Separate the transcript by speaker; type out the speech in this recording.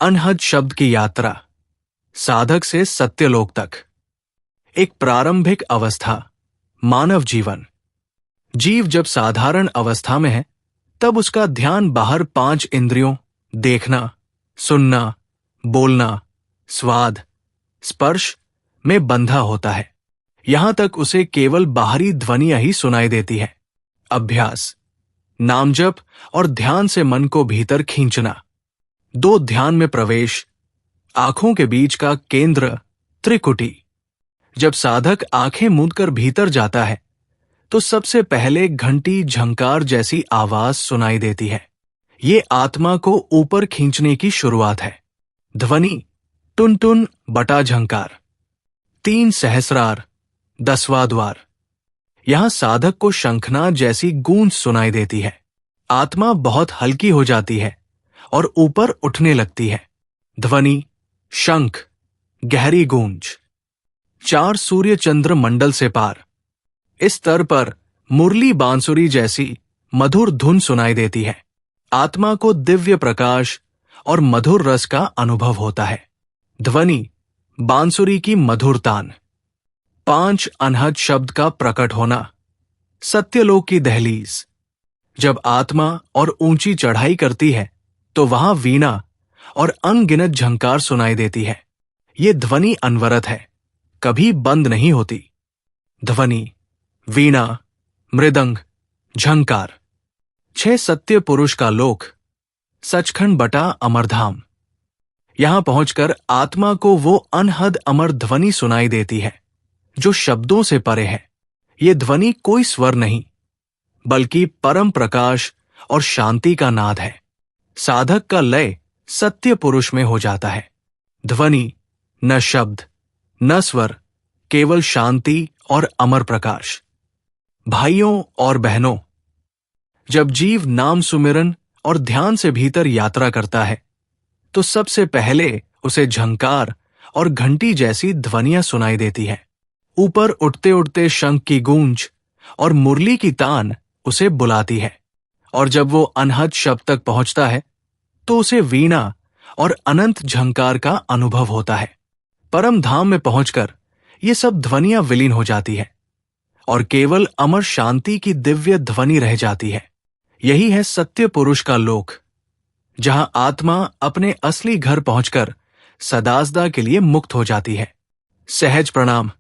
Speaker 1: अनहद शब्द की यात्रा, साधक से सत्यलोक तक। एक प्रारंभिक अवस्था, मानव जीवन। जीव जब साधारण अवस्था में है तब उसका ध्यान बाहर 5 इंद्रियों, देखना, सुनना, बोलना, स्वाद, स्पर्श में बंधा होता है। यहां तक उसे केवल बाहरी ध्वनियां ही सुनाई देती है। अभ्यास, नामजप और ध्यान से मन को भीतर खींचना। 2 ध्यान में प्रवेश, आंखों के बीच का केंद्र त्रिकुटी। जब साधक आंखें मूंदकर भीतर जाता है तो सबसे पहले घंटी झंकार जैसी आवाज सुनाई देती है। ये आत्मा को ऊपर खींचने की शुरुआत है। ध्वनि टुन टुन बटा झंकार। 3 सहस्रार, 10वां द्वार। यहां साधक को शंखनाद जैसी गूंज सुनाई देती है। आत्मा बहुत हल्की हो जाती है और ऊपर उठने लगती है। ध्वनि शंख, गहरी गूंज। 4 सूर्य चंद्र मंडल से पार। इस स्तर पर मुरली बांसुरी जैसी मधुर धुन सुनाई देती है। आत्मा को दिव्य प्रकाश और मधुर रस का अनुभव होता है। ध्वनि बांसुरी की मधुर तान। 5 अनहद शब्द का प्रकट होना। सत्यलोक की दहलीज। जब आत्मा और ऊंची चढ़ाई करती है तो वहां वीणा और अनगिनत झंकार सुनाई देती है। ये ध्वनि अनवरत है, कभी बंद नहीं होती। ध्वनि, वीणा, मृदंग, झंकार। 6 सत्य पुरुष का लोक, सचखंड बटा अमरधाम। यहां पहुंचकर आत्मा को वो अनहद अमर ध्वनि सुनाई देती है जो शब्दों से परे है। ये ध्वनि कोई स्वर नहीं बल्कि परम प्रकाश और शांति का नाद है। साधक का लय सत्य पुरुष में हो जाता है। ध्वनि न शब्द न स्वर, केवल शांति और अमर प्रकाश। भाइयों और बहनों, जब जीव नाम सुमिरन और ध्यान से भीतर यात्रा करता है तो सबसे पहले उसे झंकार और घंटी जैसी ध्वनियां सुनाई देती है। ऊपर उठते उठते शंख की गूंज और मुरली की तान उसे बुलाती है, और जब वो अनहद शब्द तक पहुंचता है तो उसे वीणा और अनंत झंकार का अनुभव होता है। परम धाम में पहुंचकर ये सब ध्वनियां विलीन हो जाती है और केवल अमर शांति की दिव्य ध्वनि रह जाती है। यही है सत्य पुरुष का लोक, जहां आत्मा अपने असली घर पहुंचकर सदासदा के लिए मुक्त हो जाती है। सहज प्रणाम।